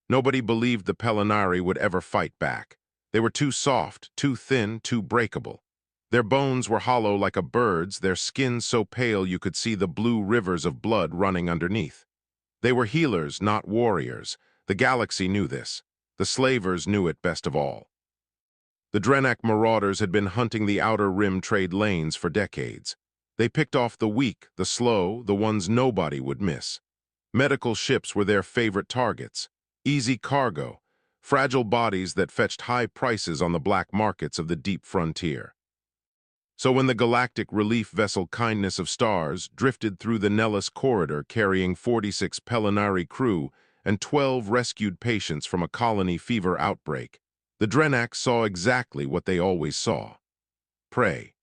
Nobody believed the Pellinari would ever fight back. They were too soft, too thin, too breakable. Their bones were hollow like a bird's, their skin so pale you could see the blue rivers of blood running underneath. They were healers, not warriors. The galaxy knew this. The slavers knew it best of all. The Drenak marauders had been hunting the outer rim trade lanes for decades. They picked off the weak, the slow, the ones nobody would miss. Medical ships were their favorite targets. Easy cargo, fragile bodies that fetched high prices on the black markets of the deep frontier. So when the galactic relief vessel Kindness of Stars drifted through the Nellis corridor carrying 46 Pellinari crew and 12 rescued patients from a colony fever outbreak, the Drenak saw exactly what they always saw. Prey.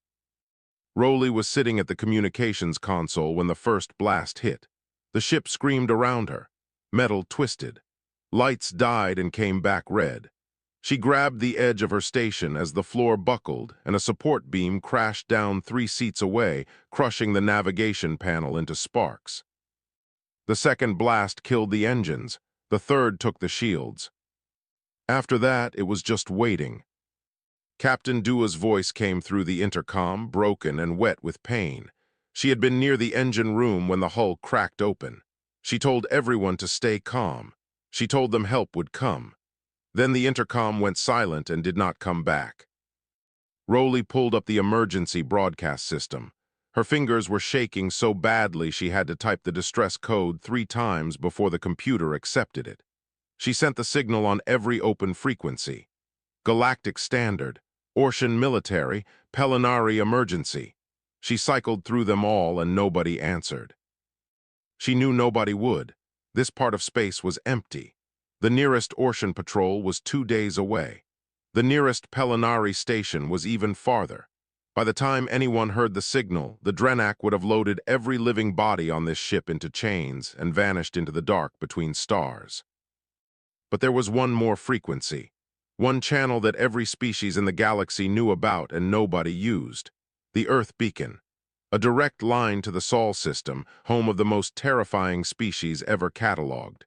Rowley was sitting at the communications console when the first blast hit. The ship screamed around her. Metal twisted. Lights died and came back red. She grabbed the edge of her station as the floor buckled and a support beam crashed down 3 seats away, crushing the navigation panel into sparks. The second blast killed the engines. The third took the shields. After that, it was just waiting. Captain Dua's voice came through the intercom, broken and wet with pain. She had been near the engine room when the hull cracked open. She told everyone to stay calm. She told them help would come. Then the intercom went silent and did not come back. Rowley pulled up the emergency broadcast system. Her fingers were shaking so badly she had to type the distress code 3 times before the computer accepted it. She sent the signal on every open frequency. Galactic Standard, Orcian Military, Pellinari Emergency. She cycled through them all and nobody answered. She knew nobody would. This part of space was empty. The nearest Orcian patrol was 2 days away. The nearest Pellinari station was even farther. By the time anyone heard the signal, the Drenak would have loaded every living body on this ship into chains and vanished into the dark between stars. But there was one more frequency, one channel that every species in the galaxy knew about and nobody used. The Earth Beacon, a direct line to the Sol system, home of the most terrifying species ever catalogued.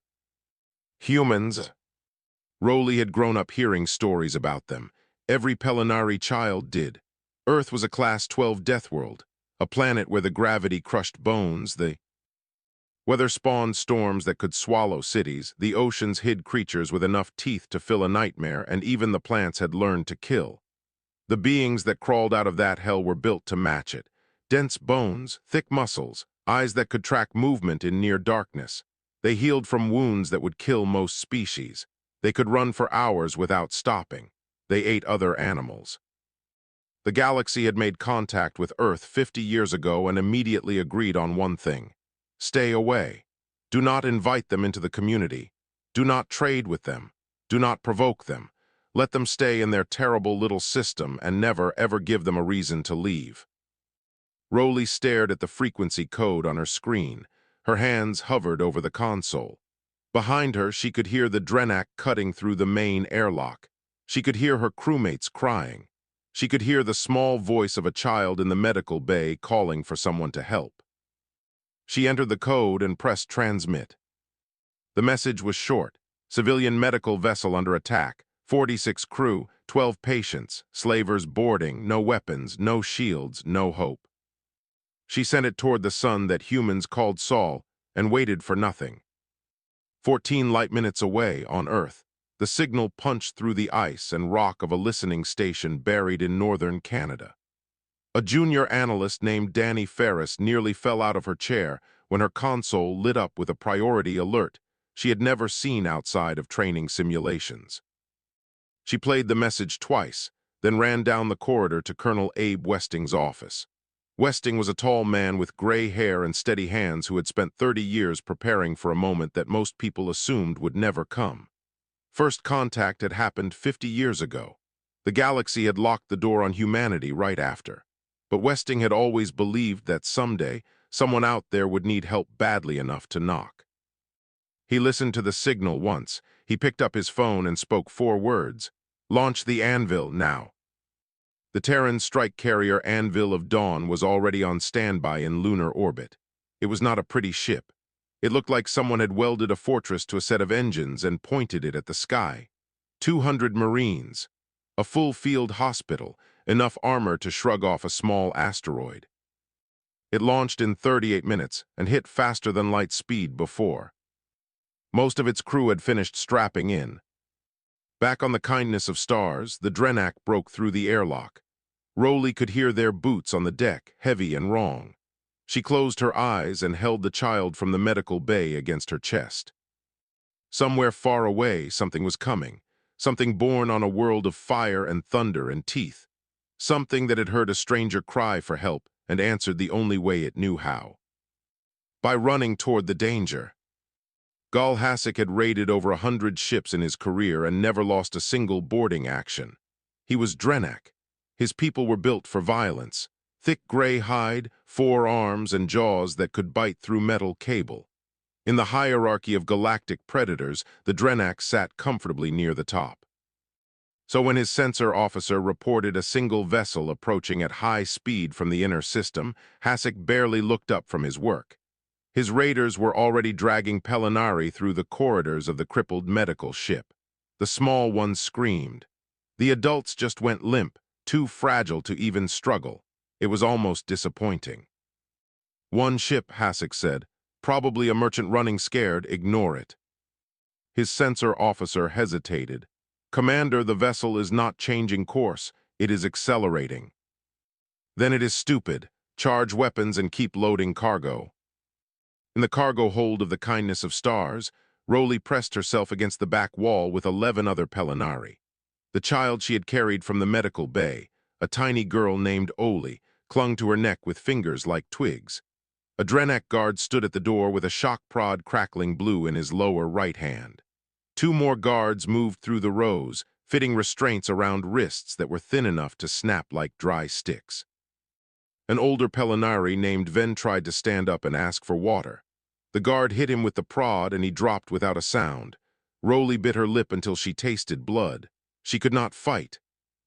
Humans. Rowley had grown up hearing stories about them. Every Pellinari child did. Earth was a Class 12 death world, a planet where the gravity crushed bones, the weather spawned storms that could swallow cities, the oceans hid creatures with enough teeth to fill a nightmare, and even the plants had learned to kill. The beings that crawled out of that hell were built to match it. Dense bones, thick muscles, eyes that could track movement in near darkness. They healed from wounds that would kill most species. They could run for hours without stopping. They ate other animals. The galaxy had made contact with Earth 50 years ago and immediately agreed on one thing. Stay away. Do not invite them into the community. Do not trade with them. Do not provoke them. Let them stay in their terrible little system and never, ever give them a reason to leave. Rowley stared at the frequency code on her screen. Her hands hovered over the console. Behind her, she could hear the Drenak cutting through the main airlock. She could hear her crewmates crying. She could hear the small voice of a child in the medical bay calling for someone to help. She entered the code and pressed transmit. The message was short. Civilian medical vessel under attack. 46 crew, 12 patients, slavers boarding, no weapons, no shields, no hope. She sent it toward the sun that humans called Sol and waited for nothing. 14 light minutes away, on Earth, the signal punched through the ice and rock of a listening station buried in northern Canada. A junior analyst named Danny Ferris nearly fell out of her chair when her console lit up with a priority alert she had never seen outside of training simulations. She played the message twice, then ran down the corridor to Colonel Abe Westing's office. Westing was a tall man with gray hair and steady hands who had spent 30 years preparing for a moment that most people assumed would never come. First contact had happened 50 years ago. The galaxy had locked the door on humanity right after. But Westing had always believed that someday, someone out there would need help badly enough to knock. He listened to the signal once. He picked up his phone and spoke 4 words. Launch the Anvil now. The Terran strike carrier Anvil of Dawn was already on standby in lunar orbit. It was not a pretty ship. It looked like someone had welded a fortress to a set of engines and pointed it at the sky. 200 Marines, a full field hospital, enough armor to shrug off a small asteroid. It launched in 38 minutes and hit faster than light speed before. Most of its crew had finished strapping in. Back on the kindness of stars, the Drenak broke through the airlock. Rowley could hear their boots on the deck, heavy and wrong. She closed her eyes and held the child from the medical bay against her chest. Somewhere far away, something was coming. Something born on a world of fire and thunder and teeth. Something that had heard a stranger cry for help and answered the only way it knew how. By running toward the danger. Gul Hasek had raided over 100 ships in his career and never lost a single boarding action. He was Drenak. His people were built for violence. Thick gray hide, 4 arms and jaws that could bite through metal cable. In the hierarchy of galactic predators, the Drenak sat comfortably near the top. So when his sensor officer reported a single vessel approaching at high speed from the inner system, Hasek barely looked up from his work. His raiders were already dragging Pelinari through the corridors of the crippled medical ship. The small ones screamed. The adults just went limp, too fragile to even struggle. It was almost disappointing. "One ship," Hasek said. "Probably a merchant running scared. Ignore it." His sensor officer hesitated. "Commander, the vessel is not changing course. It is accelerating." "Then it is stupid. Charge weapons and keep loading cargo." In the cargo hold of the kindness of stars, Rowley pressed herself against the back wall with 11 other Pelinari. The child she had carried from the medical bay, a tiny girl named Oli, clung to her neck with fingers like twigs. A Drenak guard stood at the door with a shock prod crackling blue in his lower right hand. 2 more guards moved through the rows, fitting restraints around wrists that were thin enough to snap like dry sticks. An older Pelinari named Ven tried to stand up and ask for water. The guard hit him with the prod and he dropped without a sound. Rowley bit her lip until she tasted blood. She could not fight.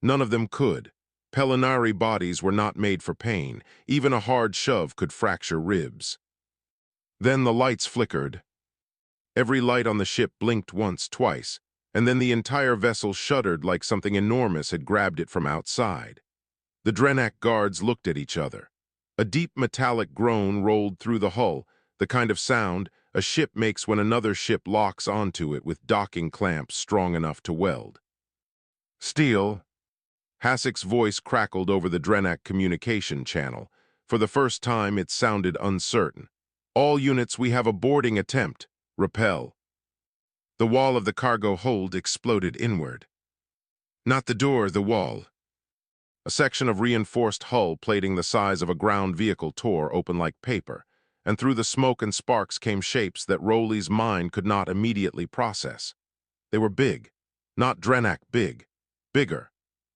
None of them could. Pelinari bodies were not made for pain. Even a hard shove could fracture ribs. Then the lights flickered. Every light on the ship blinked once, twice, and then the entire vessel shuddered like something enormous had grabbed it from outside. The Drenak guards looked at each other. A deep metallic groan rolled through the hull, the kind of sound a ship makes when another ship locks onto it with docking clamps strong enough to weld. "Steel." Hasek's voice crackled over the Drenak communication channel. For the first time, it sounded uncertain. "All units, we have a boarding attempt. Repel." The wall of the cargo hold exploded inward. Not the door, the wall. A section of reinforced hull plating the size of a ground vehicle tore open like paper, and through the smoke and sparks came shapes that Rowley's mind could not immediately process. They were big, not Drenak big, bigger,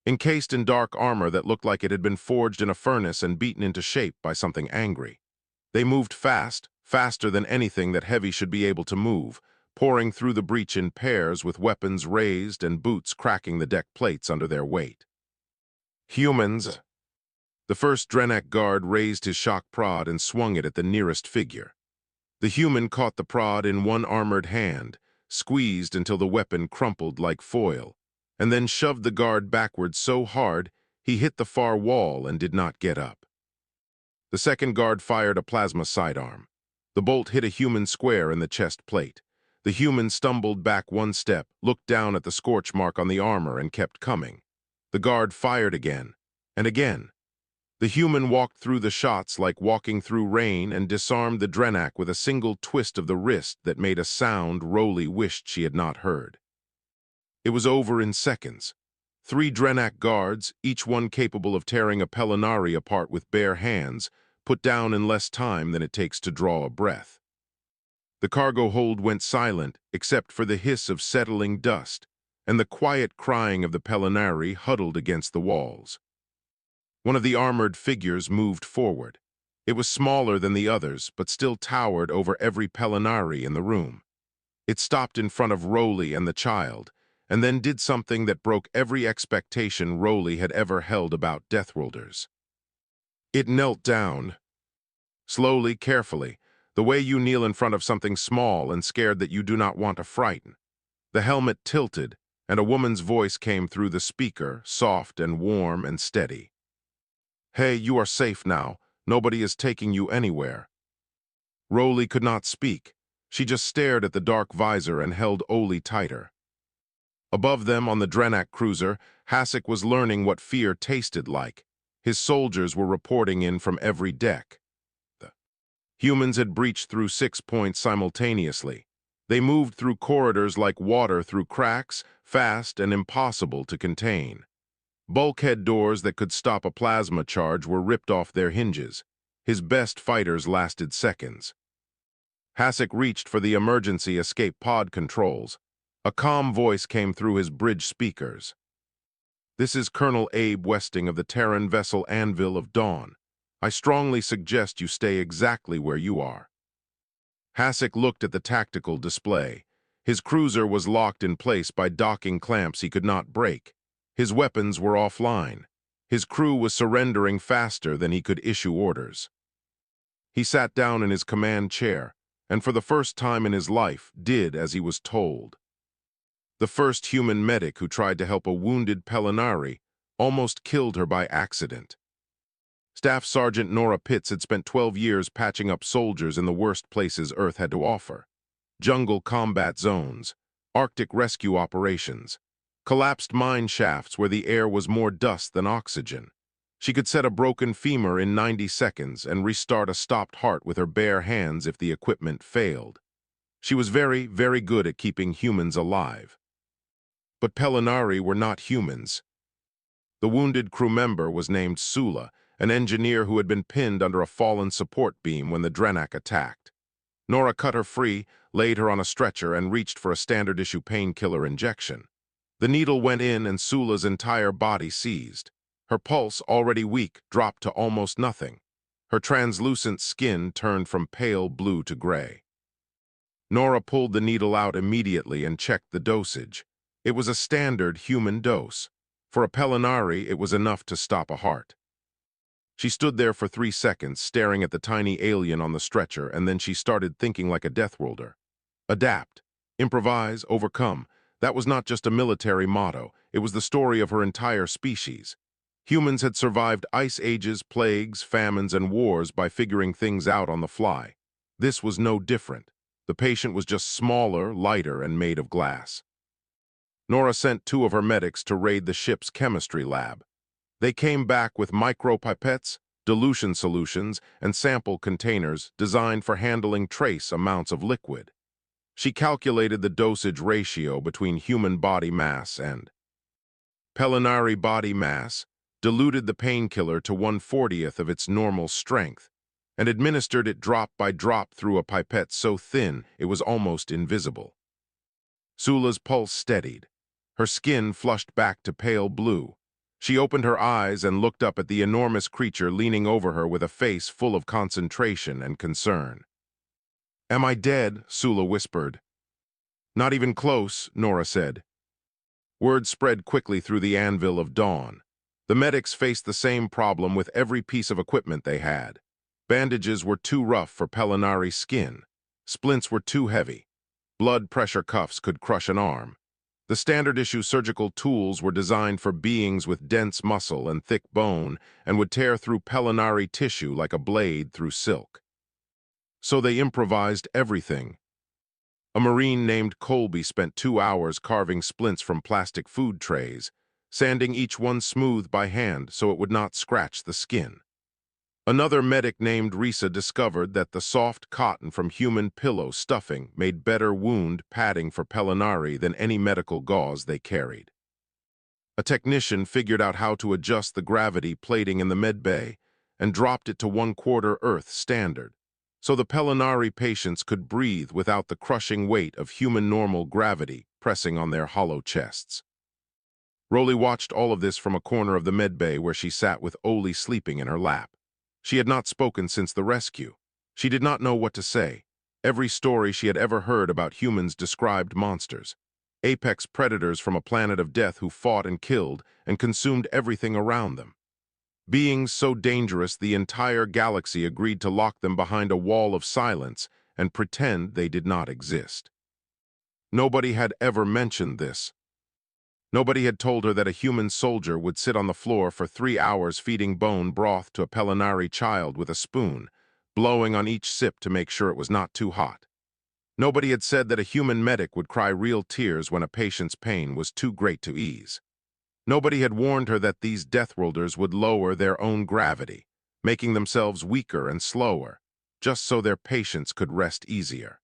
encased in dark armor that looked like it had been forged in a furnace and beaten into shape by something angry. They moved fast, faster than anything that heavy should be able to move, pouring through the breach in pairs with weapons raised and boots cracking the deck plates under their weight. "Humans." The first Drenak guard raised his shock prod and swung it at the nearest figure. The human caught the prod in one armored hand, squeezed until the weapon crumpled like foil, and then shoved the guard backward so hard he hit the far wall and did not get up. The second guard fired a plasma sidearm. The bolt hit a human square in the chest plate. The human stumbled back one step, looked down at the scorch mark on the armor, and kept coming. The guard fired again, and again. The human walked through the shots like walking through rain and disarmed the Drenak with a single twist of the wrist that made a sound Rowley wished she had not heard. It was over in seconds. 3 Drenak guards, each one capable of tearing a Pelinari apart with bare hands, put down in less time than it takes to draw a breath. The cargo hold went silent except for the hiss of settling dust and the quiet crying of the Pelinari huddled against the walls. One of the armored figures moved forward. It was smaller than the others, but still towered over every Pelinari in the room. It stopped in front of Rowley and the child, and then did something that broke every expectation Rowley had ever held about Deathworlders. It knelt down. Slowly, carefully, The way you kneel in front of something small and scared that you do not want to frighten. The helmet tilted, and a woman's voice came through the speaker, soft and warm and steady. Hey, you are safe now. Nobody is taking you anywhere. Rowley could not speak. She just stared at the dark visor and held Oli tighter. Above them on the Drenak cruiser, Hasek was learning what fear tasted like. His soldiers were reporting in from every deck. The humans had breached through 6 points simultaneously. They moved through corridors like water through cracks, fast and impossible to contain. Bulkhead doors that could stop a plasma charge were ripped off their hinges. His best fighters lasted seconds. Hasek reached for the emergency escape pod controls. A calm voice came through his bridge speakers. This is Colonel Abe Westing of the Terran vessel Anvil of Dawn. I strongly suggest you stay exactly where you are. Hasek looked at the tactical display. His cruiser was locked in place by docking clamps he could not break. His weapons were offline. His crew was surrendering faster than he could issue orders. He sat down in his command chair, and for the first time in his life did as he was told. The first human medic who tried to help a wounded Pelinari almost killed her by accident. Staff Sergeant Nora Pitts had spent 12 years patching up soldiers in the worst places Earth had to offer. Jungle combat zones, Arctic rescue operations, collapsed mine shafts where the air was more dust than oxygen. She could set a broken femur in 90 seconds and restart a stopped heart with her bare hands if the equipment failed. She was very, very good at keeping humans alive. But Pelinari were not humans. The wounded crew member was named Sula, an engineer who had been pinned under a fallen support beam when the Drenak attacked. Nora cut her free, laid her on a stretcher, and reached for a standard-issue painkiller injection. The needle went in and Sula's entire body seized. Her pulse, already weak, dropped to almost nothing. Her translucent skin turned from pale blue to gray. Nora pulled the needle out immediately and checked the dosage. It was a standard human dose. For a Pelinari, it was enough to stop a heart. She stood there for 3 seconds, staring at the tiny alien on the stretcher, and then she started thinking like a Deathworlder. Adapt, improvise, overcome. That was not just a military motto. It was the story of her entire species. Humans had survived ice ages, plagues, famines, and wars by figuring things out on the fly. This was no different. The patient was just smaller, lighter, and made of glass. Nora sent 2 of her medics to raid the ship's chemistry lab. They came back with micropipettes, dilution solutions, and sample containers designed for handling trace amounts of liquid. She calculated the dosage ratio between human body mass and Pelinari body mass, diluted the painkiller to 1/40th of its normal strength, and administered it drop by drop through a pipette so thin it was almost invisible. Sula's pulse steadied. Her skin flushed back to pale blue. She opened her eyes and looked up at the enormous creature leaning over her with a face full of concentration and concern. "Am I dead?" Sula whispered. "Not even close," Nora said. Word spread quickly through the Anvil of Dawn. The medics faced the same problem with every piece of equipment they had. Bandages were too rough for Pelinari's skin. Splints were too heavy. Blood pressure cuffs could crush an arm. The standard-issue surgical tools were designed for beings with dense muscle and thick bone and would tear through Pelinari tissue like a blade through silk. So they improvised everything. A Marine named Colby spent 2 hours carving splints from plastic food trays, sanding each one smooth by hand so it would not scratch the skin. Another medic named Risa discovered that the soft cotton from human pillow stuffing made better wound padding for Pelinari than any medical gauze they carried. A technician figured out how to adjust the gravity plating in the medbay and dropped it to 1/4 Earth standard, so the Pelinari patients could breathe without the crushing weight of human normal gravity pressing on their hollow chests. Rowley watched all of this from a corner of the medbay where she sat with Oli sleeping in her lap. She had not spoken since the rescue. She did not know what to say. Every story she had ever heard about humans described monsters. Apex predators from a planet of death who fought and killed and consumed everything around them. Beings so dangerous the entire galaxy agreed to lock them behind a wall of silence and pretend they did not exist. Nobody had ever mentioned this. Nobody had told her that a human soldier would sit on the floor for 3 hours feeding bone broth to a Pelinari child with a spoon, blowing on each sip to make sure it was not too hot. Nobody had said that a human medic would cry real tears when a patient's pain was too great to ease. Nobody had warned her that these Deathworlders would lower their own gravity, making themselves weaker and slower, just so their patients could rest easier.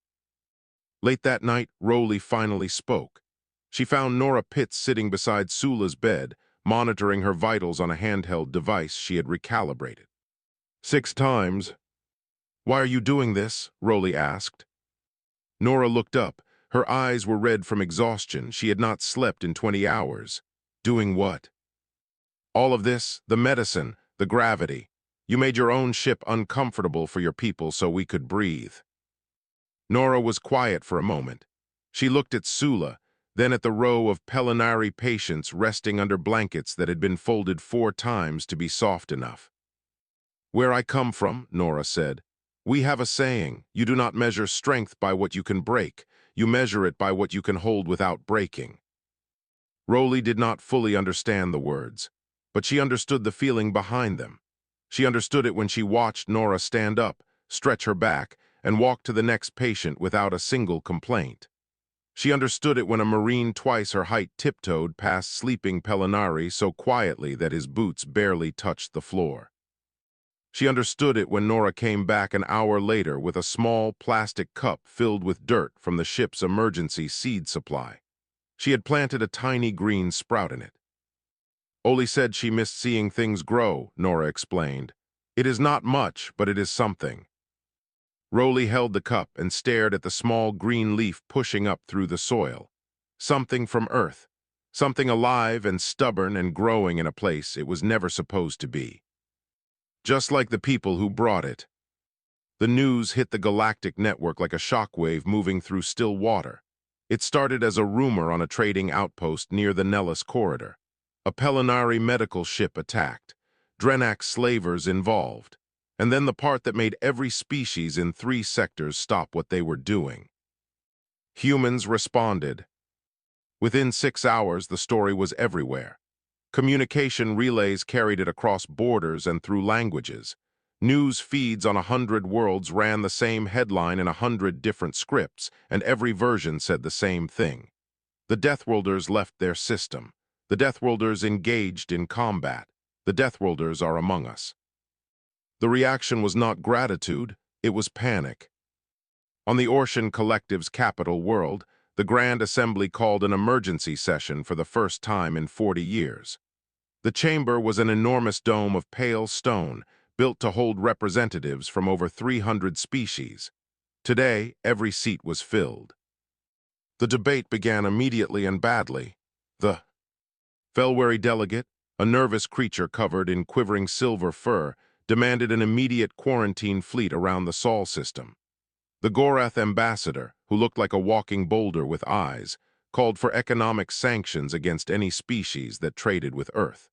Late that night, Rowley finally spoke. She found Nora Pitts sitting beside Sula's bed, monitoring her vitals on a handheld device she had recalibrated. 6 times. "Why are you doing this?" Rowley asked. Nora looked up. Her eyes were red from exhaustion. She had not slept in 20 hours. Doing what? All of this, the medicine, the gravity. You made your own ship uncomfortable for your people so we could breathe. Nora was quiet for a moment. She looked at Sula, then at the row of Pelinari patients resting under blankets that had been folded 4 times to be soft enough. "Where I come from," Nora said, "we have a saying, you do not measure strength by what you can break, you measure it by what you can hold without breaking." Rowley did not fully understand the words, but she understood the feeling behind them. She understood it when she watched Nora stand up, stretch her back, and walk to the next patient without a single complaint. She understood it when a Marine twice her height tiptoed past sleeping Pelinari so quietly that his boots barely touched the floor. She understood it when Nora came back an hour later with a small plastic cup filled with dirt from the ship's emergency seed supply. She had planted a tiny green sprout in it. Oli said she missed seeing things grow, Nora explained. It is not much, but it is something. Rowley held the cup and stared at the small green leaf pushing up through the soil. Something from Earth. Something alive and stubborn and growing in a place it was never supposed to be. Just like the people who brought it. The news hit the galactic network like a shockwave moving through still water. It started as a rumor on a trading outpost near the Nellis corridor. A Pelinari medical ship attacked. Drenak slavers involved. And then the part that made every species in 3 sectors stop what they were doing. Humans responded. Within 6 hours, the story was everywhere. Communication relays carried it across borders and through languages. News feeds on 100 worlds ran the same headline in 100 different scripts, and every version said the same thing. The Deathworlders left their system. The Deathworlders engaged in combat. The Deathworlders are among us. The reaction was not gratitude, it was panic. On the Orcian Collective's capital world, the Grand Assembly called an emergency session for the first time in 40 years. The chamber was an enormous dome of pale stone, built to hold representatives from over 300 species. Today, every seat was filled. The debate began immediately and badly. The Felwary delegate, a nervous creature covered in quivering silver fur, demanded an immediate quarantine fleet around the Sol system. The Gorath ambassador, who looked like a walking boulder with eyes, called for economic sanctions against any species that traded with Earth.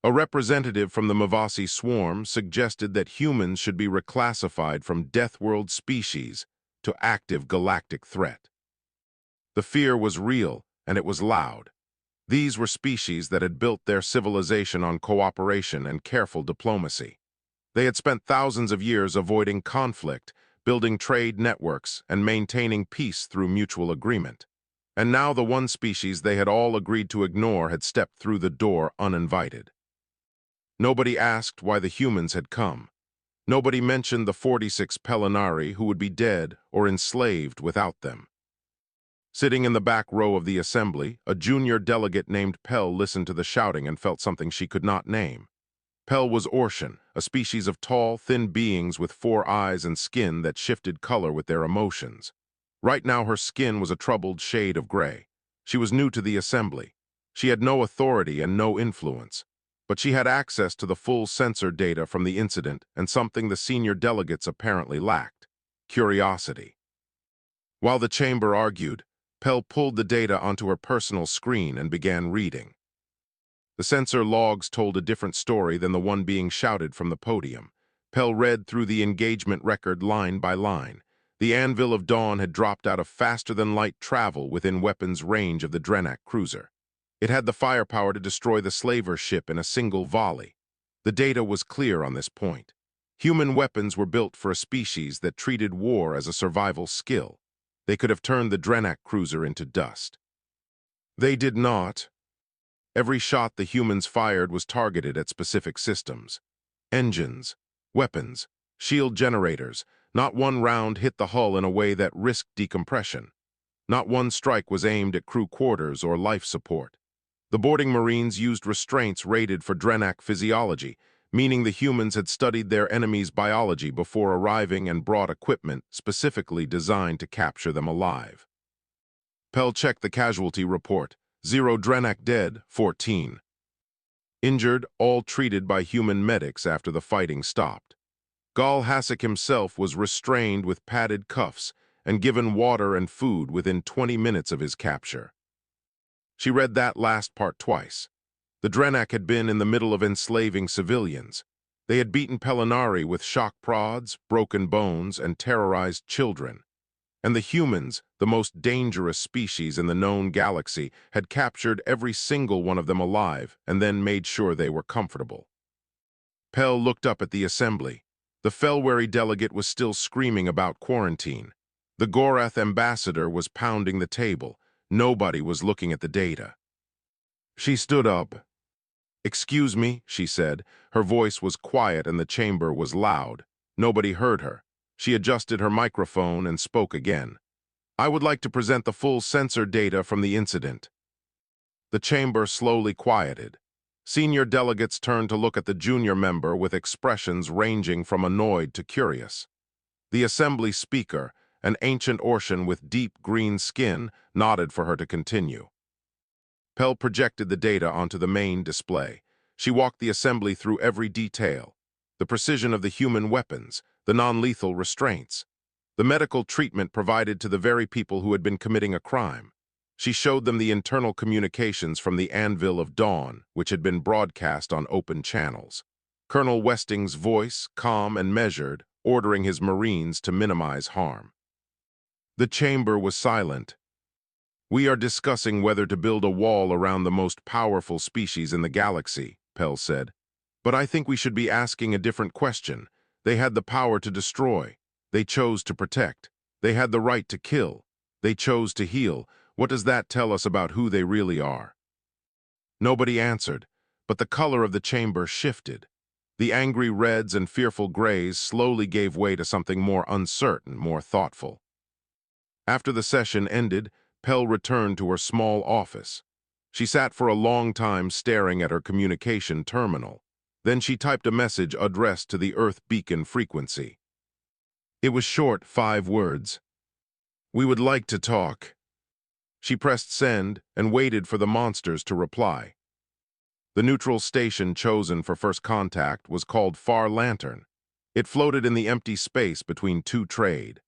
A representative from the Mavasi swarm suggested that humans should be reclassified from Deathworld species to active galactic threat. The fear was real, and it was loud. These were species that had built their civilization on cooperation and careful diplomacy. They had spent thousands of years avoiding conflict, building trade networks, and maintaining peace through mutual agreement. And now the one species they had all agreed to ignore had stepped through the door uninvited. Nobody asked why the humans had come. Nobody mentioned the 46 Pelinari who would be dead or enslaved without them. Sitting in the back row of the assembly, a junior delegate named Pell listened to the shouting and felt something she could not name. Pell was Orcian, a species of tall, thin beings with 4 eyes and skin that shifted color with their emotions. Right now her skin was a troubled shade of gray. She was new to the assembly. She had no authority and no influence. But she had access to the full sensor data from the incident and something the senior delegates apparently lacked: curiosity. While the chamber argued, Pell pulled the data onto her personal screen and began reading. The sensor logs told a different story than the one being shouted from the podium. Pell read through the engagement record line by line. The Anvil of Dawn had dropped out of faster-than-light travel within weapons range of the Drenak cruiser. It had the firepower to destroy the slaver ship in a single volley. The data was clear on this point. Human weapons were built for a species that treated war as a survival skill. They could have turned the Drenak cruiser into dust. They did not. Every shot the humans fired was targeted at specific systems. Engines, weapons, shield generators. Not one round hit the hull in a way that risked decompression. Not one strike was aimed at crew quarters or life support. The boarding Marines used restraints rated for Drenak physiology, meaning the humans had studied their enemy's biology before arriving and brought equipment specifically designed to capture them alive. Pell checked the casualty report. 0 Drenak dead, 14. Injured, all treated by human medics after the fighting stopped. Gal Hasek himself was restrained with padded cuffs and given water and food within 20 minutes of his capture. She read that last part twice. The Drenak had been in the middle of enslaving civilians. They had beaten Pellinari with shock prods, broken bones, and terrorized children. And the humans, the most dangerous species in the known galaxy, had captured every single one of them alive and then made sure they were comfortable. Pell looked up at the assembly. The Felwary delegate was still screaming about quarantine. The Gorath ambassador was pounding the table. Nobody was looking at the data. She stood up. "Excuse me," she said. Her voice was quiet and the chamber was loud. Nobody heard her. She adjusted her microphone and spoke again. "I would like to present the full sensor data from the incident." The chamber slowly quieted. Senior delegates turned to look at the junior member with expressions ranging from annoyed to curious. The assembly speaker, an ancient Orcian with deep green skin, nodded for her to continue. Pell projected the data onto the main display. She walked the assembly through every detail. The precision of the human weapons, the non-lethal restraints, the medical treatment provided to the very people who had been committing a crime. She showed them the internal communications from the Anvil of Dawn, which had been broadcast on open channels. Colonel Westing's voice, calm and measured, ordering his Marines to minimize harm. The chamber was silent. "We are discussing whether to build a wall around the most powerful species in the galaxy," Pell said. "But I think we should be asking a different question. They had the power to destroy. They chose to protect. They had the right to kill. They chose to heal. What does that tell us about who they really are?" Nobody answered, but the color of the chamber shifted. The angry reds and fearful grays slowly gave way to something more uncertain, more thoughtful. After the session ended, Pell returned to her small office. She sat for a long time staring at her communication terminal. Then she typed a message addressed to the Earth beacon frequency. It was short, 5 words. "We would like to talk." She pressed send and waited for the monsters to reply. The neutral station chosen for first contact was called Far Lantern. It floated in the empty space between 2 trade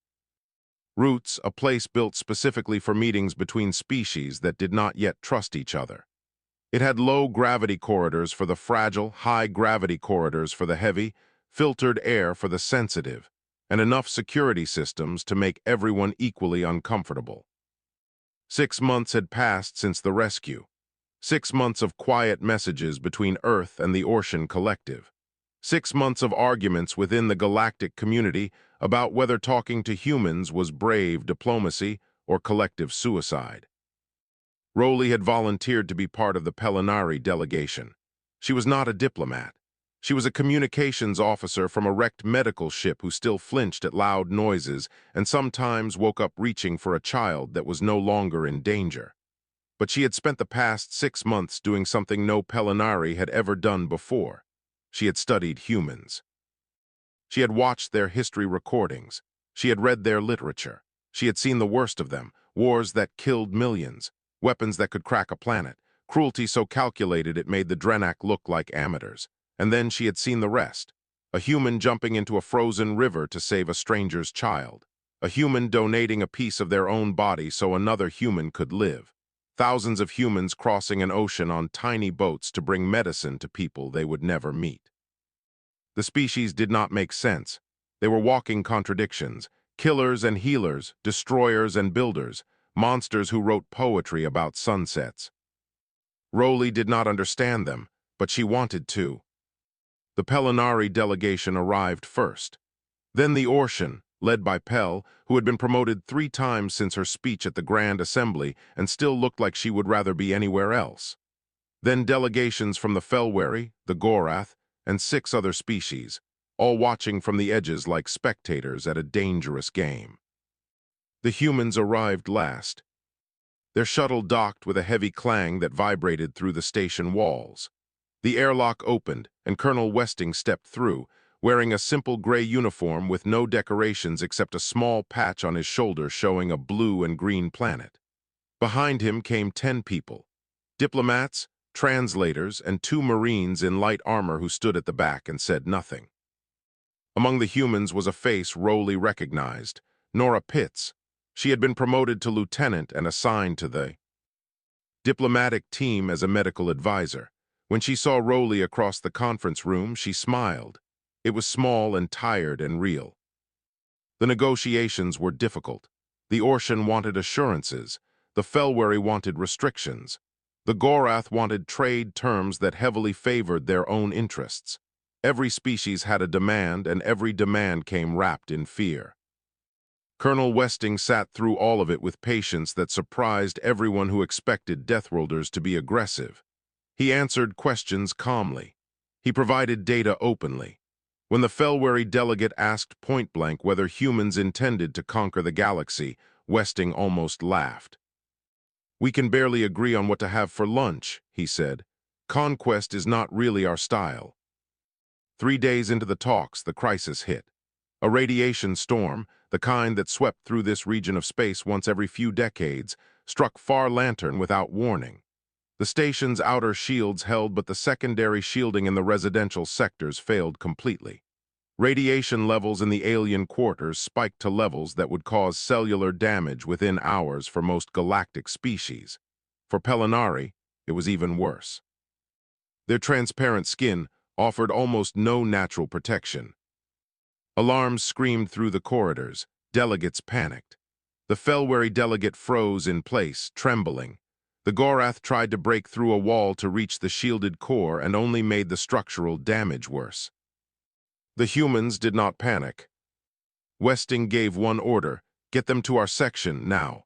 routes, a place built specifically for meetings between species that did not yet trust each other. It had low gravity corridors for the fragile, high gravity corridors for the heavy, filtered air for the sensitive, and enough security systems to make everyone equally uncomfortable. 6 months had passed since the rescue. 6 months of quiet messages between Earth and the Orcian collective. 6 months of arguments within the galactic community about whether talking to humans was brave diplomacy or collective suicide. Rowley had volunteered to be part of the Pellinari delegation. She was not a diplomat. She was a communications officer from a wrecked medical ship who still flinched at loud noises and sometimes woke up reaching for a child that was no longer in danger. But she had spent the past 6 months doing something no Pellinari had ever done before. She had studied humans. She had watched their history recordings. She had read their literature. She had seen the worst of them, wars that killed millions, weapons that could crack a planet, cruelty so calculated it made the Drenak look like amateurs. And then she had seen the rest. A human jumping into a frozen river to save a stranger's child. A human donating a piece of their own body so another human could live. thousands of humans crossing an ocean on tiny boats to bring medicine to people they would never meet. The species did not make sense. They were walking contradictions, killers and healers, destroyers and builders, monsters who wrote poetry about sunsets. Rowley did not understand them, but she wanted to. The Pellinari delegation arrived first. Then the Orcian, led by Pell, who had been promoted 3 times since her speech at the Grand Assembly and still looked like she would rather be anywhere else. Then delegations from the Felwary, the Gorath, and 6 other species, all watching from the edges like spectators at a dangerous game. The humans arrived last. Their shuttle docked with a heavy clang that vibrated through the station walls. The airlock opened, and Colonel Westing stepped through, wearing a simple gray uniform with no decorations except a small patch on his shoulder showing a blue and green planet. Behind him came 10 people, diplomats, translators, and 2 Marines in light armor who stood at the back and said nothing. Among the humans was a face Rowley recognized, Nora Pitts. She had been promoted to lieutenant and assigned to the diplomatic team as a medical advisor. When she saw Rowley across the conference room, she smiled. It was small and tired and real. The negotiations were difficult. The Orcian wanted assurances. The Felwary wanted restrictions. The Gorath wanted trade terms that heavily favored their own interests. Every species had a demand, and every demand came wrapped in fear. Colonel Westing sat through all of it with patience that surprised everyone who expected Deathworlders to be aggressive. He answered questions calmly. He provided data openly. When the Felwary delegate asked point-blank whether humans intended to conquer the galaxy, Westing almost laughed. "We can barely agree on what to have for lunch," he said. "Conquest is not really our style." 3 days into the talks, the crisis hit. A radiation storm, the kind that swept through this region of space once every few decades, struck Far Lantern without warning. The station's outer shields held, but the secondary shielding in the residential sectors failed completely. Radiation levels in the alien quarters spiked to levels that would cause cellular damage within hours for most galactic species. For Pellinari, it was even worse. Their transparent skin offered almost no natural protection. Alarms screamed through the corridors. Delegates panicked. The Felwary delegate froze in place, trembling. The Gorath tried to break through a wall to reach the shielded core and only made the structural damage worse. The humans did not panic. Westing gave one order: get them to our section, now.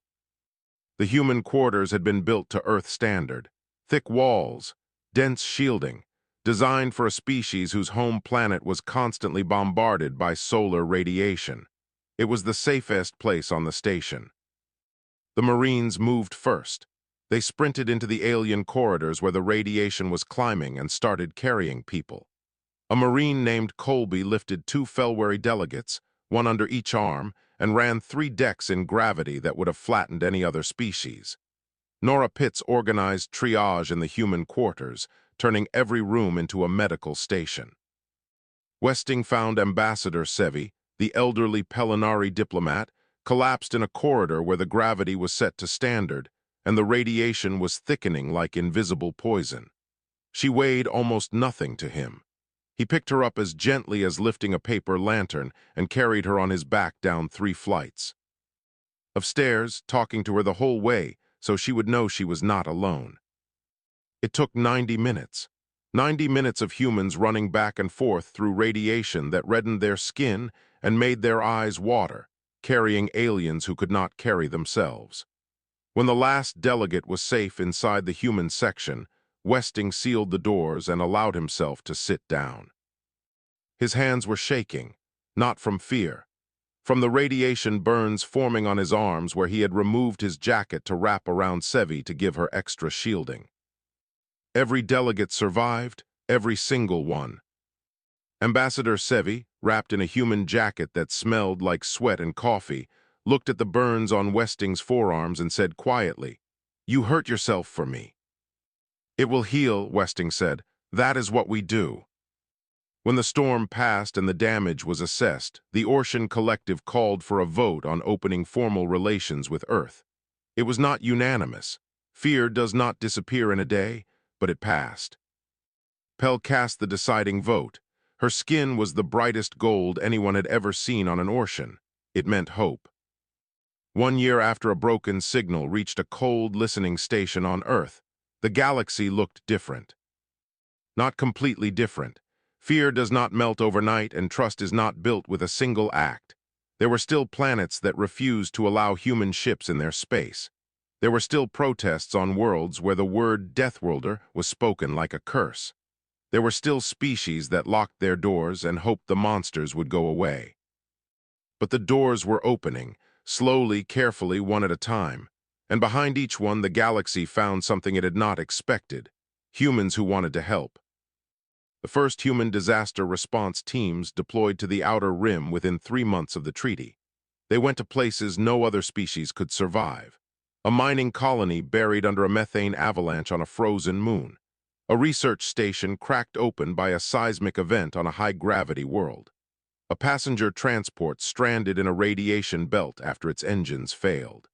The human quarters had been built to Earth standard. Thick walls, dense shielding, designed for a species whose home planet was constantly bombarded by solar radiation. It was the safest place on the station. The Marines moved first. They sprinted into the alien corridors where the radiation was climbing and started carrying people. A Marine named Colby lifted 2 Felwary delegates, one under each arm, and ran 3 decks in gravity that would have flattened any other species. Nora Pitts organized triage in the human quarters, turning every room into a medical station. Westing found Ambassador Sevi, the elderly Pellinari diplomat, collapsed in a corridor where the gravity was set to standard, and the radiation was thickening like invisible poison. She weighed almost nothing to him. He picked her up as gently as lifting a paper lantern and carried her on his back down 3 flights of stairs, talking to her the whole way so she would know she was not alone. It took 90 minutes. 90 minutes of humans running back and forth through radiation that reddened their skin and made their eyes water, carrying aliens who could not carry themselves. When the last delegate was safe inside the human section, Westing sealed the doors and allowed himself to sit down. His hands were shaking, not from fear, from the radiation burns forming on his arms where he had removed his jacket to wrap around Sevi to give her extra shielding. Every delegate survived, every single one. Ambassador Sevi, wrapped in a human jacket that smelled like sweat and coffee, looked at the burns on Westing's forearms and said quietly, "You hurt yourself for me." "It will heal," Westing said. "That is what we do." When the storm passed and the damage was assessed, the Orcian collective called for a vote on opening formal relations with Earth. It was not unanimous. Fear does not disappear in a day, but it passed. Pell cast the deciding vote. Her skin was the brightest gold anyone had ever seen on an ocean. It meant hope. 1 year after a broken signal reached a cold listening station on Earth, the galaxy looked different. Not completely different. Fear does not melt overnight, and trust is not built with a single act. There were still planets that refused to allow human ships in their space. There were still protests on worlds where the word Deathworlder was spoken like a curse. There were still species that locked their doors and hoped the monsters would go away. But the doors were opening, slowly, carefully, one at a time. And behind each one, the galaxy found something it had not expected: humans who wanted to help. The first human disaster response teams deployed to the outer rim within 3 months of the treaty. They went to places no other species could survive. A mining colony buried under a methane avalanche on a frozen moon. A research station cracked open by a seismic event on a high-gravity world. A passenger transport stranded in a radiation belt after its engines failed.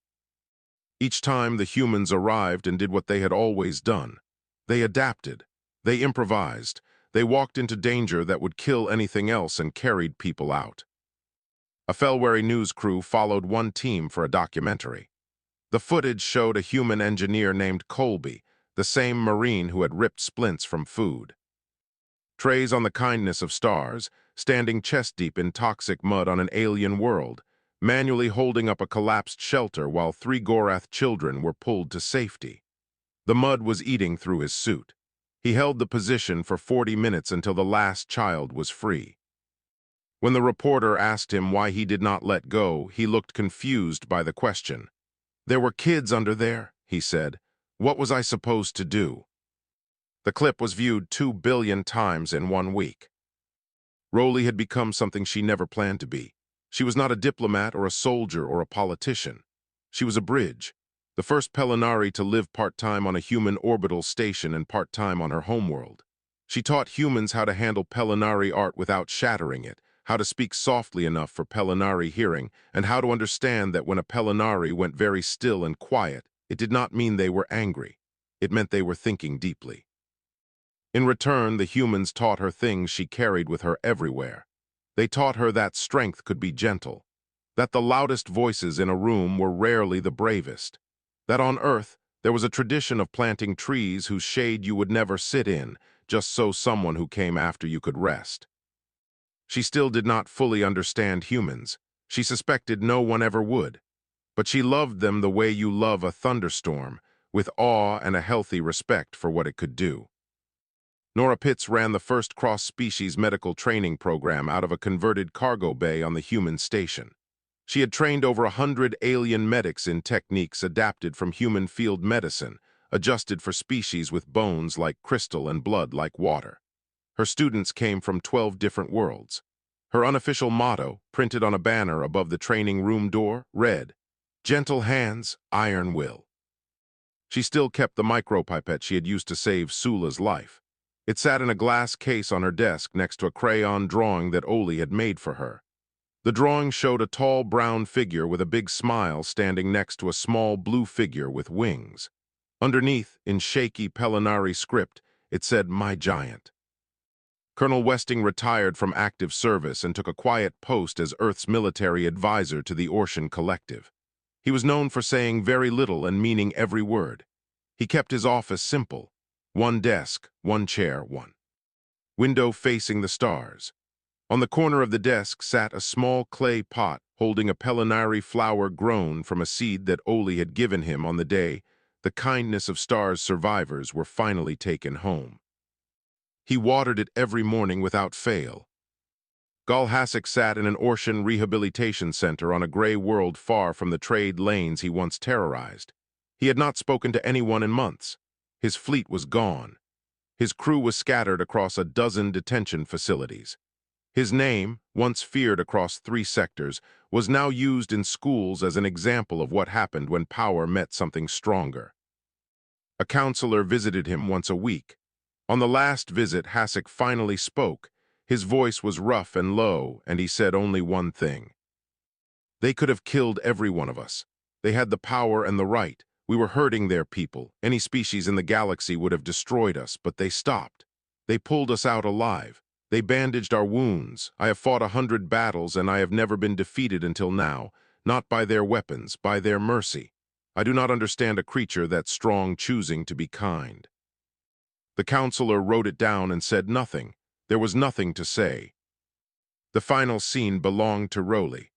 Each time the humans arrived and did what they had always done. They adapted. They improvised. They walked into danger that would kill anything else and carried people out. A Felwary news crew followed one team for a documentary. The footage showed a human engineer named Colby, the same Marine who had ripped splints from food. Trays on the kindness of stars, standing chest-deep in toxic mud on an alien world, manually holding up a collapsed shelter while 3 Gorath children were pulled to safety. The mud was eating through his suit. He held the position for 40 minutes until the last child was free. When the reporter asked him why he did not let go, he looked confused by the question. "There were kids under there," he said. "What was I supposed to do?" The clip was viewed 2 billion times in 1 week. Rowley had become something she never planned to be. She was not a diplomat or a soldier or a politician. She was a bridge. The first Pellinari to live part-time on a human orbital station and part-time on her homeworld. She taught humans how to handle Pellinari art without shattering it, how to speak softly enough for Pellinari hearing, and how to understand that when a Pellinari went very still and quiet, it did not mean they were angry. It meant they were thinking deeply. In return, the humans taught her things she carried with her everywhere. They taught her that strength could be gentle, that the loudest voices in a room were rarely the bravest, that on Earth there was a tradition of planting trees whose shade you would never sit in, just so someone who came after you could rest. She still did not fully understand humans. She suspected no one ever would. But she loved them the way you love a thunderstorm, with awe and a healthy respect for what it could do. Nora Pitts ran the first cross-species medical training program out of a converted cargo bay on the human station. She had trained over 100 alien medics in techniques adapted from human field medicine, adjusted for species with bones like crystal and blood like water. Her students came from 12 different worlds. Her unofficial motto, printed on a banner above the training room door, read, "Gentle hands, iron will." She still kept the micropipette she had used to save Sula's life. It sat in a glass case on her desk next to a crayon drawing that Oli had made for her. The drawing showed a tall brown figure with a big smile standing next to a small blue figure with wings. Underneath, in shaky Pellinari script, it said, "My giant." Colonel Westing retired from active service and took a quiet post as Earth's military advisor to the Orcian Collective. He was known for saying very little and meaning every word. He kept his office simple: 1 desk, 1 chair, 1 window facing the stars. On the corner of the desk sat a small clay pot holding a Pellinari flower grown from a seed that Oli had given him on the day the kindness of stars survivors were finally taken home. He watered it every morning without fail. Galhasic sat in an Orcian rehabilitation center on a gray world far from the trade lanes he once terrorized. He had not spoken to anyone in months. His fleet was gone. His crew was scattered across a dozen detention facilities. His name, once feared across 3 sectors, was now used in schools as an example of what happened when power met something stronger. A counselor visited him once a week. On the last visit, Hasek finally spoke. His voice was rough and low, and he said only one thing. "They could have killed every one of us. They had the power and the right. We were hurting their people. Any species in the galaxy would have destroyed us, but they stopped. They pulled us out alive. They bandaged our wounds. I have fought 100 battles, and I have never been defeated until now, not by their weapons, by their mercy. I do not understand a creature that strong choosing to be kind. The counselor wrote it down and said nothing. There was nothing to say. The final scene belonged to Rowley.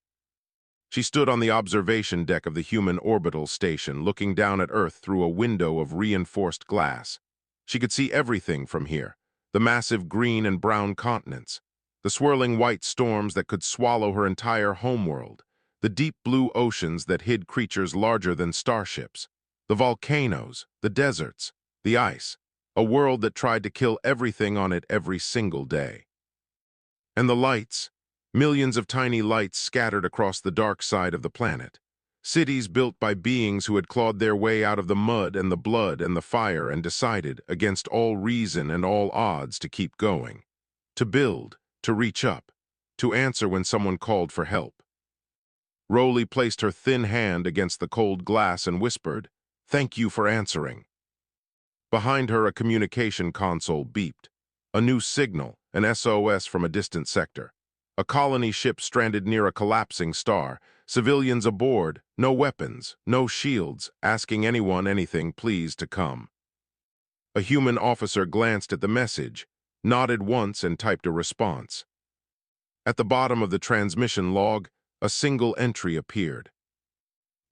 She stood on the observation deck of the human orbital station, looking down at Earth through a window of reinforced glass. She could see everything from here: the massive green and brown continents, the swirling white storms that could swallow her entire homeworld, the deep blue oceans that hid creatures larger than starships, the volcanoes, the deserts, the ice, a world that tried to kill everything on it every single day. And the lights, millions of tiny lights scattered across the dark side of the planet. Cities built by beings who had clawed their way out of the mud and the blood and the fire and decided, against all reason and all odds, to keep going. To build, to reach up, to answer when someone called for help. Rowley placed her thin hand against the cold glass and whispered, "Thank you for answering." Behind her, a communication console beeped. A new signal, an SOS from a distant sector. A colony ship stranded near a collapsing star. Civilians aboard, no weapons, no shields, asking anyone anything please to come. A human officer glanced at the message, nodded once and typed a response. At the bottom of the transmission log, a single entry appeared.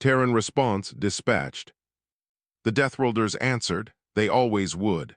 Terran response dispatched. The Deathworlders answered, they always would.